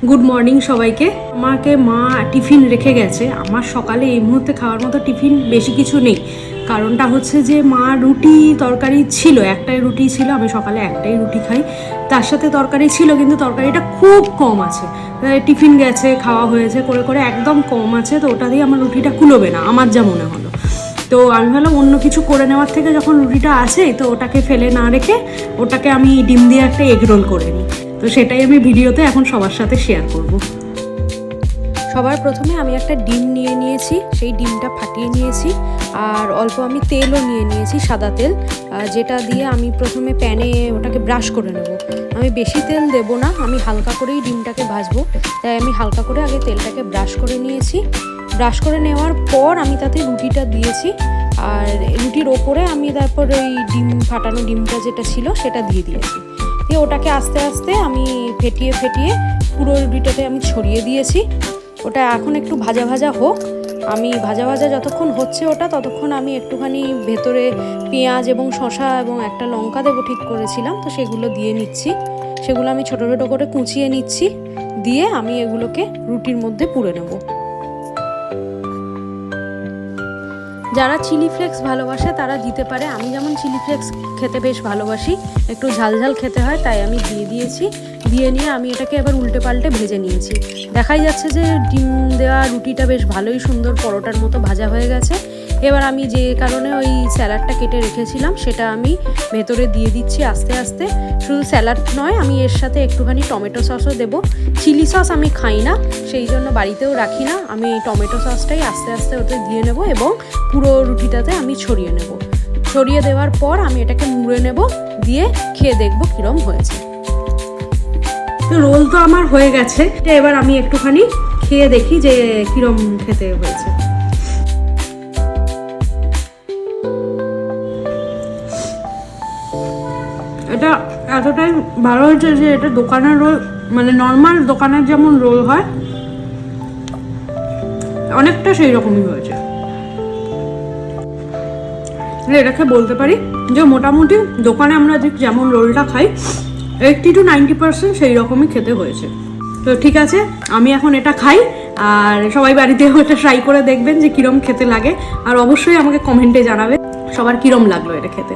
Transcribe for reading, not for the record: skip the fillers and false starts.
Good morning সবাইকে। আমাকে মা টিফিন রেখে গেছে। আমার সকালে এই মুহূর্তে খাওয়ার মতো টিফিন বেশি কিছু নেই। কারণটা হচ্ছে যে মা রুটি তরকারি ছিল, একটাই রুটি ছিল, আমি সকালে একটাই রুটি খাই, তার সাথে তরকারি ছিল কিন্তু তরকারিটা খুব কম আছে। টিফিন গেছে, খাওয়া হয়েছে করে করে একদম কম আছে, তো ওটা দিয়ে আমার রুটিটা কুলোবে না আমার যা মনে হলো। তো আমি ভাবলাম অন্য কিছু করে নেওয়ার থেকে যখন রুটিটা আছে তো ওটাকে ফেলে না রেখে ওটাকে আমি ডিম দিয়ে একটা এগ রোল করে নিই। তো সেটাই আমি ভিডিওতে এখন সবার সাথে শেয়ার করব। সবার প্রথমে আমি একটা ডিম নিয়ে নিয়েছি, সেই ডিমটা ফাটিয়ে নিয়েছি, আর অল্প আমি তেলও নিয়ে নিয়েছি, সাদা তেল, যেটা দিয়ে আমি প্রথমে প্যানে ওটাকে ব্রাশ করে নেব। আমি বেশি তেল দেব না, আমি হালকা করেই ডিমটাকে ভাজবো, তাই আমি হালকা করে আগে তেলটাকে ব্রাশ করে নিয়েছি। ব্রাশ করে নেওয়ার পর আমি তাতে রুটিটা দিয়েছি, আর রুটির ওপরে আমি তারপর ওই ডিম ফাটানো ডিমটা যেটা ছিল সেটা দিয়ে দিয়েছি। দিয়ে ওটাকে আস্তে আস্তে আমি ফেটিয়ে ফেটিয়ে পুরো রুটিটাতে আমি ছড়িয়ে দিয়েছি। ওটা এখন একটু ভাজা ভাজা হোক, আমি ভাজা ভাজা যতক্ষণ হচ্ছে ওটা ততক্ষণ আমি একটুখানি ভেতরে পেঁয়াজ এবং শসা এবং একটা লঙ্কা দেবো ঠিক করেছিলাম, তো সেগুলো দিয়ে নিচ্ছি। সেগুলো আমি ছোটো ছোটো করে কুচিয়ে নিচ্ছি, দিয়ে আমি এগুলোকে রুটির মধ্যে পুরে নেব। যারা চিলি ফ্লেক্স ভালোবাসে তারা দিতে পারে, আমি যেমন চিলি ফ্লেক্স খেতে বেশ ভালোবাসি, একটু ঝাল ঝাল খেতে হয়, তাই আমি দিয়ে দিয়েছি। দিয়ে নিয়ে আমি এটাকে এবার উল্টে পাল্টে ভেজে নিয়েছি। দেখাই যাচ্ছে যে ডিম দেওয়া রুটিটা বেশ ভালোই সুন্দর পরোটার মতো ভাজা হয়ে গেছে। এবার আমি যে কারণে ওই স্যালাডটা কেটে রেখেছিলাম সেটা আমি ভেতরে দিয়ে দিচ্ছি আস্তে আস্তে। শুধু স্যালাড নয়, আমি এর সাথে একটুখানি টমেটো সসও দেবো। চিলি সস আমি খাই না, সেই জন্য বাড়িতেও রাখি না, আমি টমেটো সসটাই আস্তে আস্তে ওতে দিয়ে নেব এবং পুরো রুটিটাতে আমি ছড়িয়ে নেব। ছড়িয়ে দেওয়ার পর আমি এটাকে মুড়ে নেব, দিয়ে খেয়ে দেখবো কীরকম হয়েছে। রোল তো আমার হয়ে গেছে, এবার আমি একটুখানি খেয়ে দেখি যে কীরকম খেতে হয়েছে। এটা এতটাই ভালো হয়েছে যে এটা দোকানের রোল, মানে নর্মাল দোকানের যেমন রোল হয় অনেকটা সেই রকমই হয়েছে। এটাকে বলতে পারি যে মোটামুটি দোকানে আমরা যেমন রোলটা খাই 80 to 90% সেই রকমই খেতে হয়েছে। তো ঠিক আছে, আমি এখন এটা খাই, আর সবাই বাড়িতে এটা ট্রাই করে দেখবেন যে কীরকম খেতে লাগে, আর অবশ্যই আমাকে কমেন্টে জানাবে সবার কীরকম লাগলো এটা খেতে।